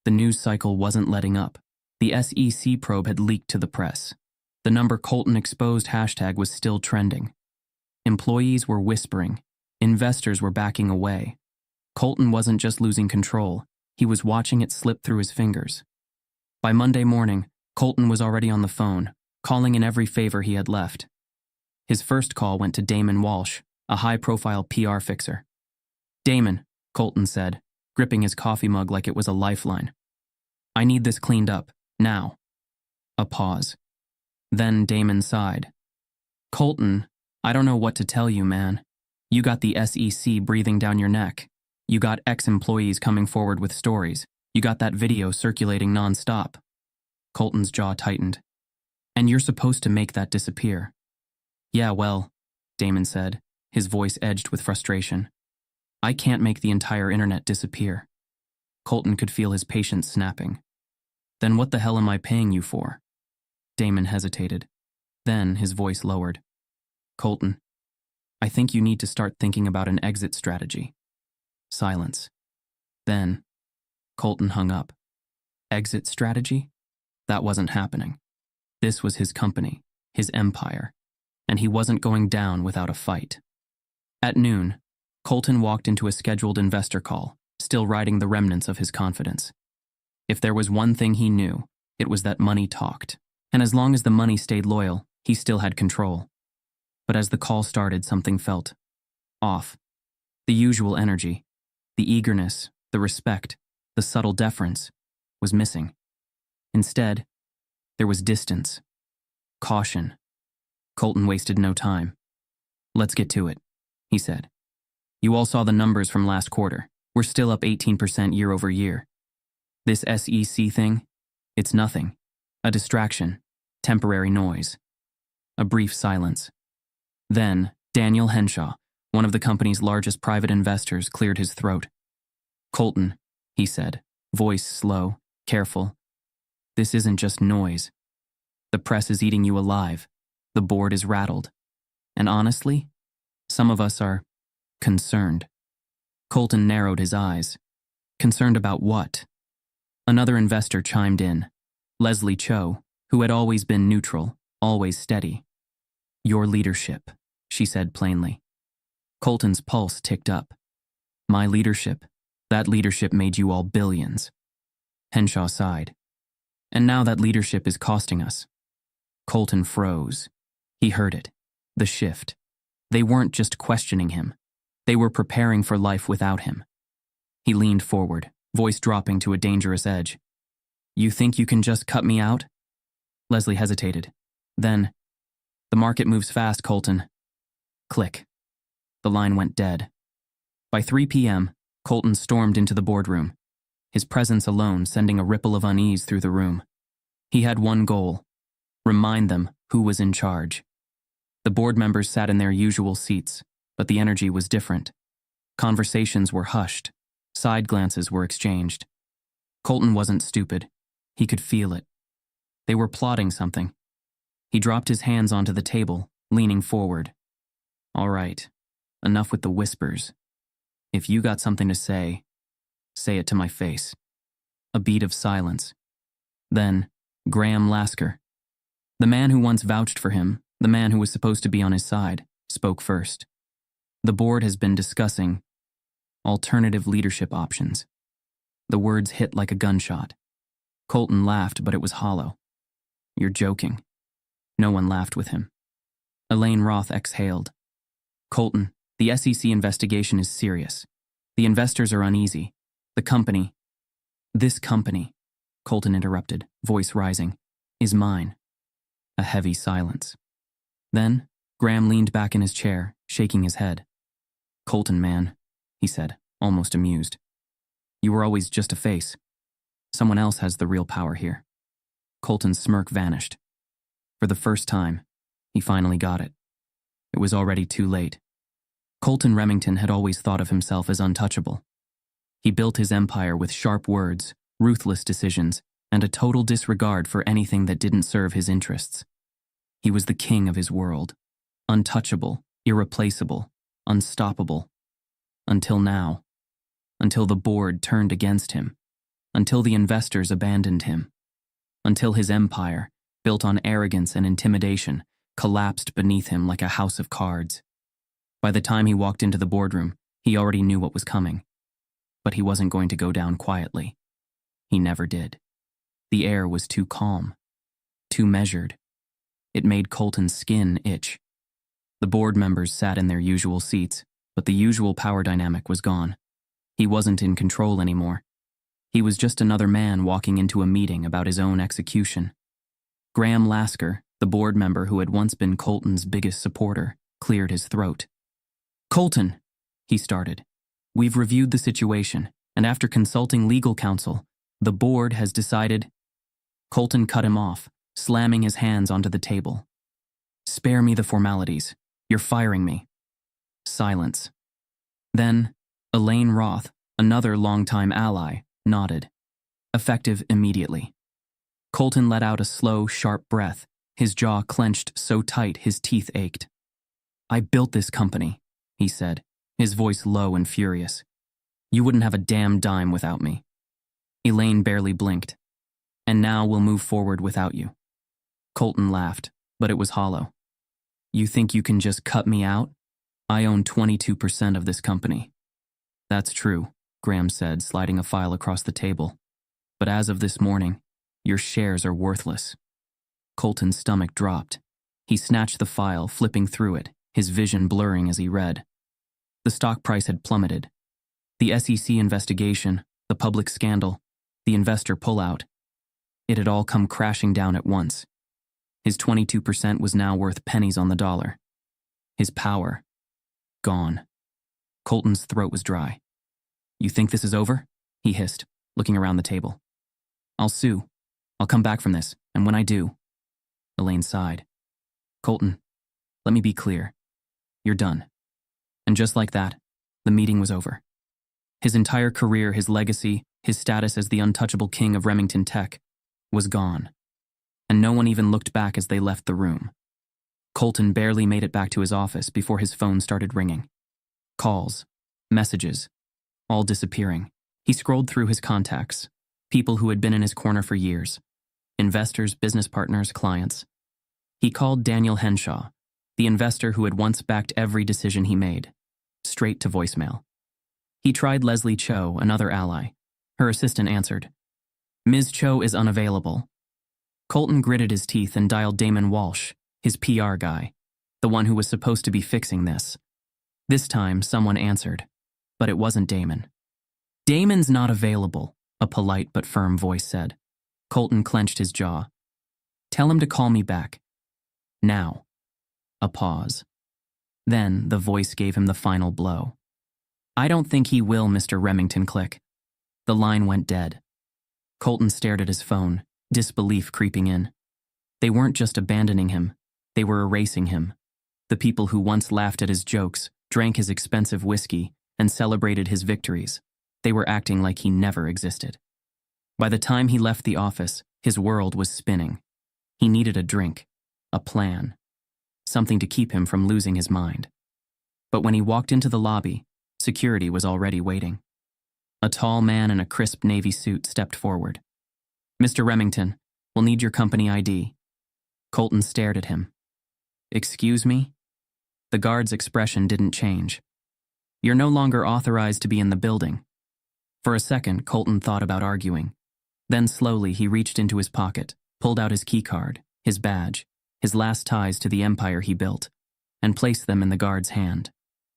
The news cycle wasn't letting up. The SEC probe had leaked to the press. The number Colton exposed hashtag was still trending. Employees were whispering. Investors were backing away. Colton wasn't just losing control. He was watching it slip through his fingers. By Monday morning, Colton was already on the phone, calling in every favor he had left. His first call went to Damon Walsh, a high-profile PR fixer. Damon, Colton said, gripping his coffee mug like it was a lifeline. I need this cleaned up. Now. A pause. Then Damon sighed. Colton, I don't know what to tell you, man. You got the SEC breathing down your neck. You got ex-employees coming forward with stories. You got that video circulating nonstop. Colton's jaw tightened. And you're supposed to make that disappear. Yeah, well, Damon said, his voice edged with frustration. I can't make the entire internet disappear. Colton could feel his patience snapping. Then what the hell am I paying you for? Damon hesitated. Then his voice lowered. Colton, I think you need to start thinking about an exit strategy. Silence. Then, Colton hung up. Exit strategy? That wasn't happening. This was his company, his empire, and he wasn't going down without a fight. At noon, Colton walked into a scheduled investor call, still riding the remnants of his confidence. If there was one thing he knew, it was that money talked. And as long as the money stayed loyal, he still had control. But as the call started, something felt off. The usual energy, the eagerness, the respect, the subtle deference was missing. Instead, there was distance, caution. Colton wasted no time. Let's get to it, he said. You all saw the numbers from last quarter. We're still up 18% year over year. This SEC thing, it's nothing. A distraction, temporary noise. A brief silence. Then, Daniel Henshaw, one of the company's largest private investors, cleared his throat. Colton, he said, voice slow, careful. This isn't just noise. The press is eating you alive. The board is rattled. And honestly, some of us are concerned. Colton narrowed his eyes. Concerned about what? Another investor chimed in. Leslie Cho, who had always been neutral, always steady. "Your leadership," she said plainly. Colton's pulse ticked up. "My leadership? That leadership made you all billions." Henshaw sighed. "And now that leadership is costing us." Colton froze. He heard it. The shift. They weren't just questioning him. They were preparing for life without him. He leaned forward, voice dropping to a dangerous edge. "You think you can just cut me out?" Leslie hesitated. Then, "The market moves fast, Colton." Click. The line went dead. By 3 p.m., Colton stormed into the boardroom, his presence alone sending a ripple of unease through the room. He had one goal: remind them who was in charge. The board members sat in their usual seats, but the energy was different. Conversations were hushed. Side glances were exchanged. Colton wasn't stupid. He could feel it. They were plotting something. He dropped his hands onto the table, leaning forward. "All right, enough with the whispers. If you got something to say it to my face." A beat of silence. Then, Graham Lasker, the man who once vouched for him, the man who was supposed to be on his side, spoke first. "The board has been discussing alternative leadership options." The words hit like a gunshot. Colton laughed, but it was hollow. "You're joking." No one laughed with him. Elaine Roth exhaled. "Colton, the SEC investigation is serious. The investors are uneasy. The company—" "This company," Colton interrupted, voice rising, "is mine." A heavy silence. Then, Graham leaned back in his chair, shaking his head. "Colton, man," he said, almost amused. "You were always just a face. Someone else has the real power here." Colton's smirk vanished. For the first time, he finally got it. It was already too late. Colton Remington had always thought of himself as untouchable. He built his empire with sharp words, ruthless decisions, and a total disregard for anything that didn't serve his interests. He was the king of his world, untouchable, irreplaceable, unstoppable. Until now. Until the board turned against him. Until the investors abandoned him. Until his empire, built on arrogance and intimidation, collapsed beneath him like a house of cards. By the time he walked into the boardroom, he already knew what was coming. But he wasn't going to go down quietly. He never did. The air was too calm, too measured. It made Colton's skin itch. The board members sat in their usual seats, but the usual power dynamic was gone. He wasn't in control anymore. He was just another man walking into a meeting about his own execution. Graham Lasker, the board member who had once been Colton's biggest supporter, cleared his throat. "Colton," he started, "we've reviewed the situation, and after consulting legal counsel, the board has decided—" Colton cut him off, slamming his hands onto the table. "Spare me the formalities. You're firing me." Silence. Then, Elaine Roth, another longtime ally, nodded. Effective immediately. Colton let out a slow, sharp breath, his jaw clenched so tight his teeth ached. "I built this company," he said, his voice low and furious. "You wouldn't have a damn dime without me." Elaine barely blinked. "And now we'll move forward without you." Colton laughed, but it was hollow. "You think you can just cut me out? I own 22% of this company." "That's true," Graham said, sliding a file across the table. "But as of this morning, your shares are worthless." Colton's stomach dropped. He snatched the file, flipping through it, his vision blurring as he read. The stock price had plummeted. The SEC investigation, the public scandal, the investor pullout. It had all come crashing down at once. His 22% was now worth pennies on the dollar. His power, gone. Colton's throat was dry. "You think this is over?" he hissed, looking around the table. "I'll sue. I'll come back from this, and when I do—" Elaine sighed. "Colton, let me be clear. You're done." And just like that, the meeting was over. His entire career, his legacy, his status as the untouchable king of Remington Tech, was gone. And no one even looked back as they left the room. Colton barely made it back to his office before his phone started ringing. Calls, messages, all disappearing. He scrolled through his contacts, people who had been in his corner for years. investors, business partners, clients. He called Daniel Henshaw, the investor who had once backed every decision he made, straight to voicemail. He tried Leslie Cho, another ally. Her assistant answered. Ms. Cho is unavailable. Colton gritted his teeth and dialed Damon Walsh, his PR guy, the one who was supposed to be fixing this. This time, someone answered, but it wasn't Damon. Damon's not available, a polite but firm voice said. Colton clenched his jaw. Tell him to call me back. Now. A pause. Then the voice gave him the final blow. I don't think he will, Mr. Remington. Click. The line went dead. Colton stared at his phone, disbelief creeping in. They weren't just abandoning him, they were erasing him. The people who once laughed at his jokes, drank his expensive whiskey, and celebrated his victories, they were acting like he never existed. By the time he left the office, his world was spinning. He needed a drink, a plan, something to keep him from losing his mind. But when he walked into the lobby, security was already waiting. A tall man in a crisp navy suit stepped forward. Mr. Remington, we'll need your company ID. Colton stared at him. Excuse me? The guard's expression didn't change. You're no longer authorized to be in the building. For a second, Colton thought about arguing. Then slowly he reached into his pocket, pulled out his keycard, his badge, his last ties to the empire he built, and placed them in the guard's hand.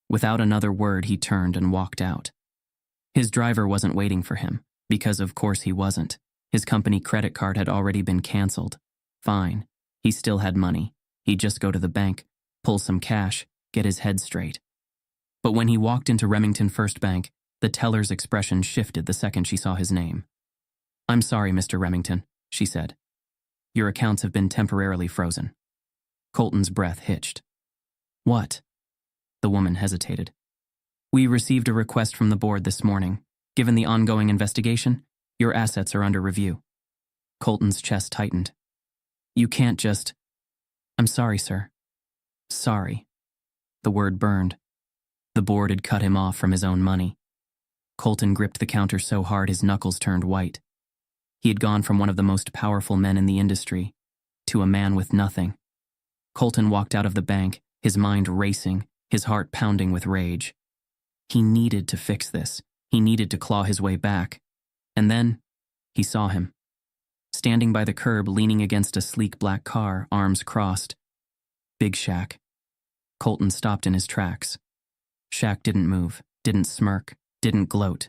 Without another word, he turned and walked out. His driver wasn't waiting for him, because of course he wasn't. His company credit card had already been canceled. Fine. He still had money. He'd just go to the bank, pull some cash, get his head straight. But when he walked into Remington First Bank, the teller's expression shifted the second she saw his name. I'm sorry, Mr. Remington, she said. Your accounts have been temporarily frozen. Colton's breath hitched. What? The woman hesitated. We received a request from the board this morning. Given the ongoing investigation, your assets are under review. Colton's chest tightened. You can't just... I'm sorry, sir. Sorry. The word burned. The board had cut him off from his own money. Colton gripped the counter so hard his knuckles turned white. He had gone from one of the most powerful men in the industry to a man with nothing. Colton walked out of the bank, his mind racing, his heart pounding with rage. He needed to fix this. He needed to claw his way back. And then, he saw him. Standing by the curb, leaning against a sleek black car, arms crossed. Big Shaq. Colton stopped in his tracks. Shaq didn't move, didn't smirk, didn't gloat.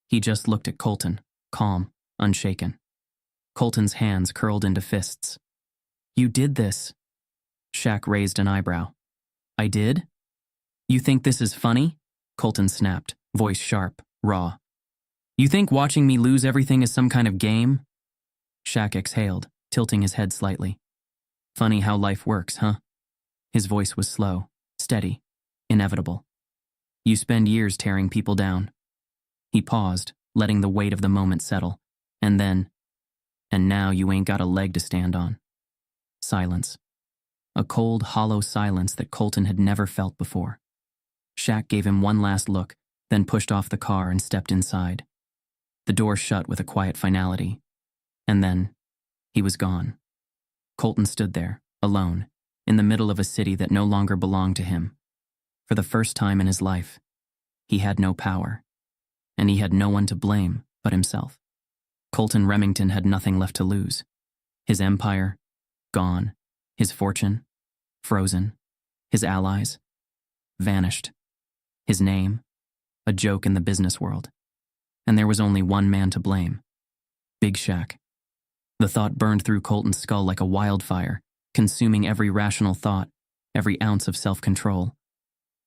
He just looked at Colton, calm, unshaken. Colton's hands curled into fists. You did this. Shaq raised an eyebrow. I did? You think this is funny? Colton snapped, voice sharp, raw. You think watching me lose everything is some kind of game? Shaq exhaled, tilting his head slightly. Funny how life works, huh? His voice was slow, steady, inevitable. You spend years tearing people down. He paused, letting the weight of the moment settle. And now you ain't got a leg to stand on. Silence. A cold, hollow silence that Colton had never felt before. Shaq gave him one last look, then pushed off the car and stepped inside. The door shut with a quiet finality. And then, he was gone. Colton stood there, alone, in the middle of a city that no longer belonged to him. For the first time in his life, he had no power. And he had no one to blame but himself. Colton Remington had nothing left to lose. His empire, gone. His fortune, frozen. His allies, vanished. His name, a joke in the business world. And there was only one man to blame. Big Shaq. The thought burned through Colton's skull like a wildfire, consuming every rational thought, every ounce of self-control.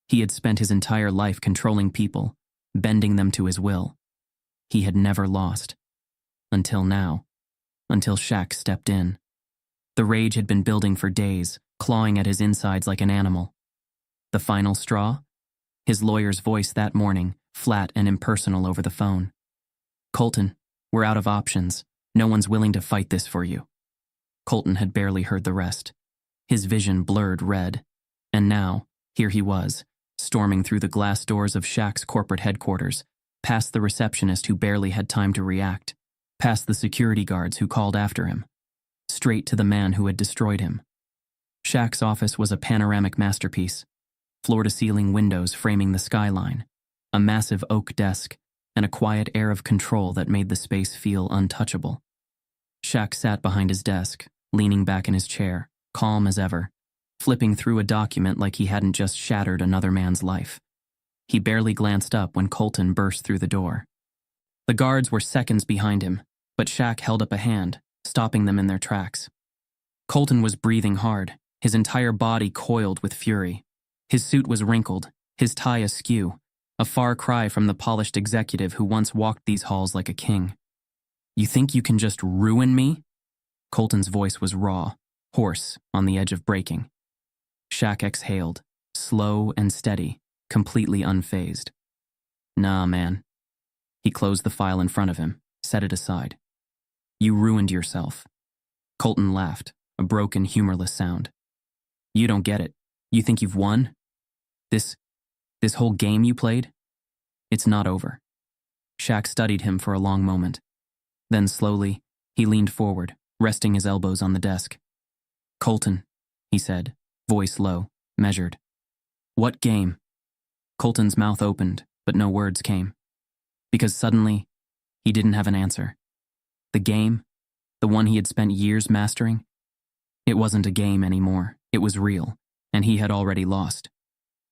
He had spent his entire life controlling people, bending them to his will. He had never lost. Until now. Until Shaq stepped in. The rage had been building for days, clawing at his insides like an animal. The final straw? His lawyer's voice that morning, flat and impersonal over the phone. Colton, we're out of options. No one's willing to fight this for you. Colton had barely heard the rest. His vision blurred red. And now, here he was, storming through the glass doors of Shaq's corporate headquarters, past the receptionist who barely had time to react, past the security guards who called after him. straight to the man who had destroyed him. Shaq's office was a panoramic masterpiece, floor-to-ceiling windows framing the skyline, a massive oak desk, and a quiet air of control that made the space feel untouchable. Shaq sat behind his desk, leaning back in his chair, calm as ever, flipping through a document like he hadn't just shattered another man's life. He barely glanced up when Colton burst through the door. The guards were seconds behind him, but Shaq held up a hand, stopping them in their tracks. Colton was breathing hard, his entire body coiled with fury. His suit was wrinkled, his tie askew, a far cry from the polished executive who once walked these halls like a king. "You think you can just ruin me?" Colton's voice was raw, hoarse, on the edge of breaking. Shaq exhaled, slow and steady, completely unfazed. "Nah, man." He closed the file in front of him, set it aside. "You ruined yourself." Colton laughed, a broken, humorless sound. "You don't get it. You think you've won? This whole game you played? It's not over." Shaq studied him for a long moment. Then slowly, he leaned forward, resting his elbows on the desk. "Colton," he said, voice low, measured. "What game?" Colton's mouth opened, but no words came. Because suddenly, he didn't have an answer. The game, the one he had spent years mastering, it wasn't a game anymore. It was real, and he had already lost.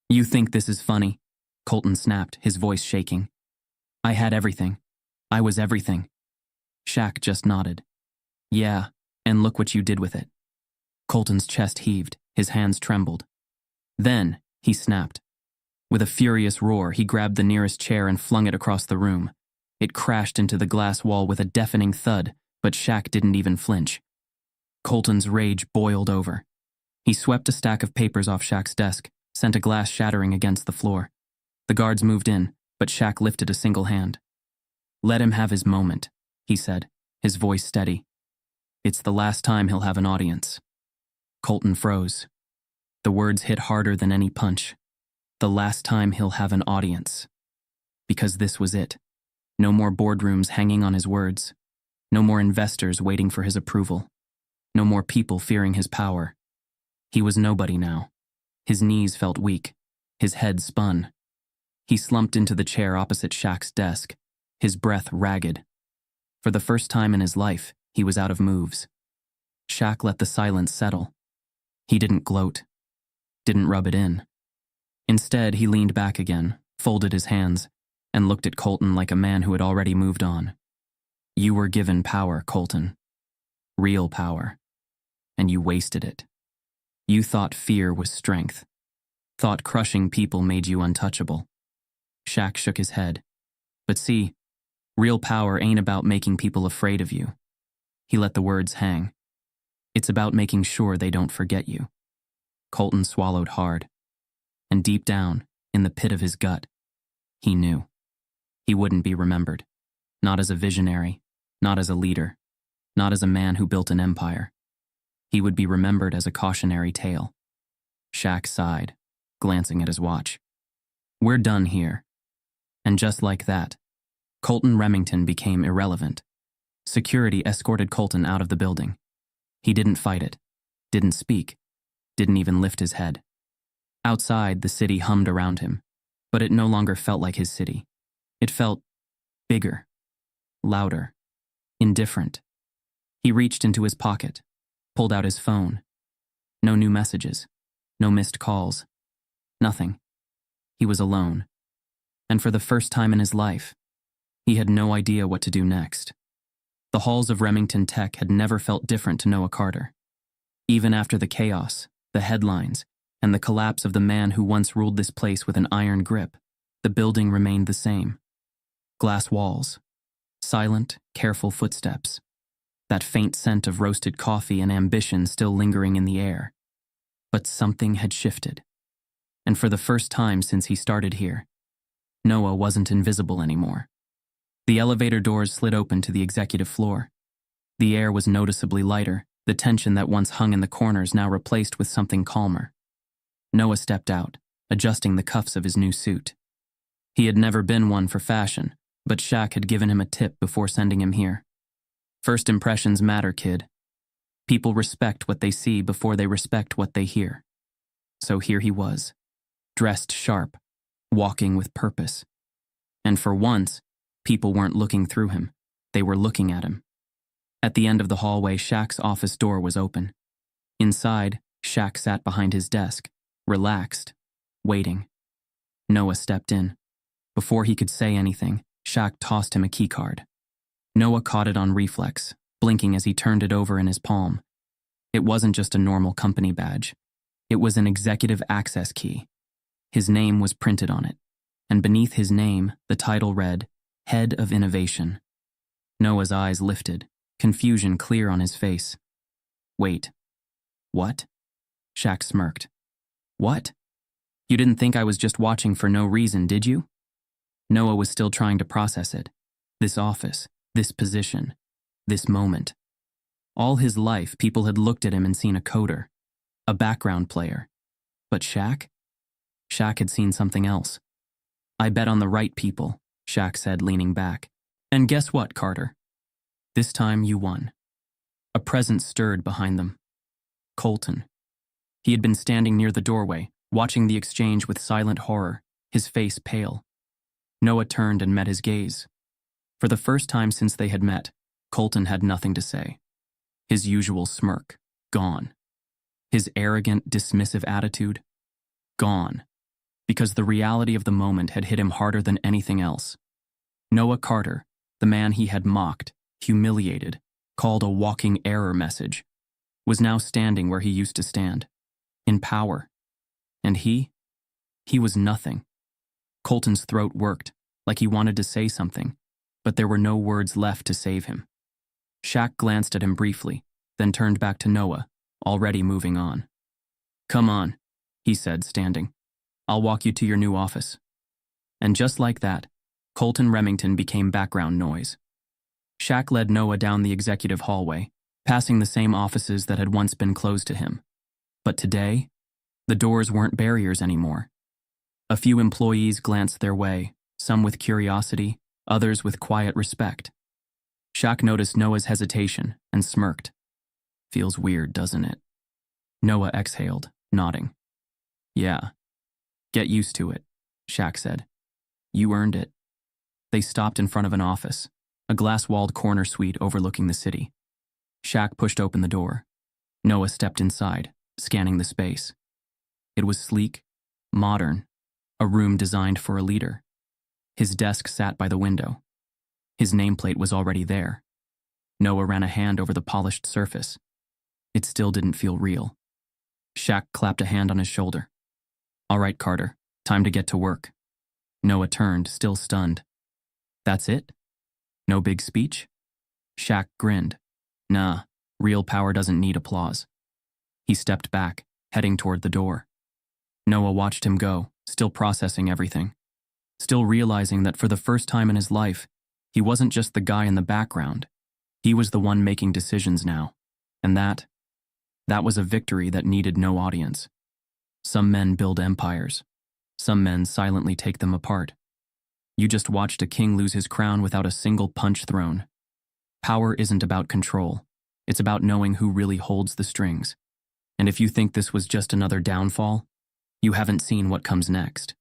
"You think this is funny?" Colton snapped, his voice shaking. "I had everything. I was everything." Shaq just nodded. "Yeah, and look what you did with it." Colton's chest heaved, his hands trembled. Then, he snapped. With a furious roar, he grabbed the nearest chair and flung it across the room. It crashed into the glass wall with a deafening thud, but Shaq didn't even flinch. Colton's rage boiled over. He swept a stack of papers off Shaq's desk, sent a glass shattering against the floor. The guards moved in, but Shaq lifted a single hand. "Let him have his moment," he said, his voice steady. "It's the last time he'll have an audience." Colton froze. The words hit harder than any punch. The last time he'll have an audience. Because this was it. No more boardrooms hanging on his words. No more investors waiting for his approval. No more people fearing his power. He was nobody now. His knees felt weak. His head spun. He slumped into the chair opposite Shaq's desk, his breath ragged. For the first time in his life, he was out of moves. Shaq let the silence settle. He didn't gloat. Didn't rub it in. Instead, he leaned back again, folded his hands, and looked at Colton like a man who had already moved on. "You were given power, Colton. Real power. And you wasted it. You thought fear was strength. Thought crushing people made you untouchable." Shaq shook his head. "But see, real power ain't about making people afraid of you." He let the words hang. "It's about making sure they don't forget you." Colton swallowed hard. And deep down, in the pit of his gut, he knew. He wouldn't be remembered. Not as a visionary, not as a leader, not as a man who built an empire. He would be remembered as a cautionary tale. Shaq sighed, glancing at his watch. "We're done here." And just like that, Colton Remington became irrelevant. Security escorted Colton out of the building. He didn't fight it, didn't speak, didn't even lift his head. Outside, the city hummed around him, but it no longer felt like his city. It felt bigger, louder, indifferent. He reached into his pocket, pulled out his phone. No new messages, no missed calls, nothing. He was alone. And for the first time in his life, he had no idea what to do next. The halls of Remington Tech had never felt different to Noah Carter. Even after the chaos, the headlines, and the collapse of the man who once ruled this place with an iron grip, the building remained the same. Glass walls, silent, careful footsteps, that faint scent of roasted coffee and ambition still lingering in the air. But something had shifted. And for the first time since he started here, Noah wasn't invisible anymore. The elevator doors slid open to the executive floor. The air was noticeably lighter, the tension that once hung in the corners now replaced with something calmer. Noah stepped out, adjusting the cuffs of his new suit. He had never been one for fashion, but Shaq had given him a tip before sending him here. "First impressions matter, kid." People respect what they see before they respect what they hear. So here he was, dressed sharp, walking with purpose. And for once, people weren't looking through him. They were looking at him. At the end of the hallway, Shaq's office door was open. Inside, Shaq sat behind his desk, relaxed, waiting. Noah stepped in. Before he could say anything, Shaq tossed him a keycard. Noah caught it on reflex, blinking as he turned it over in his palm. It wasn't just a normal company badge. It was an executive access key. His name was printed on it, and beneath his name, the title read, Head of Innovation. Noah's eyes lifted, confusion clear on his face. Wait. What? Shaq smirked. What? You didn't think I was just watching for no reason, did you? Noah was still trying to process it. This office, this position, this moment. All his life, people had looked at him and seen a coder, a background player. But Shaq? Shaq had seen something else. I bet on the right people, Shaq said, leaning back. And guess what, Carter? This time you won. A presence stirred behind them. Colton. He had been standing near the doorway, watching the exchange with silent horror, his face pale. Noah turned and met his gaze. For the first time since they had met, Colton had nothing to say. His usual smirk, gone. His arrogant, dismissive attitude, gone. Because the reality of the moment had hit him harder than anything else. Noah Carter, the man he had mocked, humiliated, called a walking error message, was now standing where he used to stand, in power. And he was nothing. Colton's throat worked, like he wanted to say something, but there were no words left to save him. Shaq glanced at him briefly, then turned back to Noah, already moving on. Come on, he said, standing. I'll walk you to your new office. And just like that, Colton Remington became background noise. Shaq led Noah down the executive hallway, passing the same offices that had once been closed to him. But today, the doors weren't barriers anymore. A few employees glanced their way, some with curiosity, others with quiet respect. Shaq noticed Noah's hesitation and smirked. Feels weird, doesn't it? Noah exhaled, nodding. Yeah. Get used to it, Shaq said. You earned it. They stopped in front of an office, a glass-walled corner suite overlooking the city. Shaq pushed open the door. Noah stepped inside, scanning the space. It was sleek, modern, a room designed for a leader. His desk sat by the window. His nameplate was already there. Noah ran a hand over the polished surface. It still didn't feel real. Shaq clapped a hand on his shoulder. All right, Carter, time to get to work. Noah turned, still stunned. That's it? No big speech? Shaq grinned. Nah, real power doesn't need applause. He stepped back, heading toward the door. Noah watched him go, still processing everything. Still realizing that for the first time in his life, he wasn't just the guy in the background. He was the one making decisions now. And that was a victory that needed no audience. Some men build empires. Some men silently take them apart. You just watched a king lose his crown without a single punch thrown. Power isn't about control. It's about knowing who really holds the strings. And if you think this was just another downfall, you haven't seen what comes next.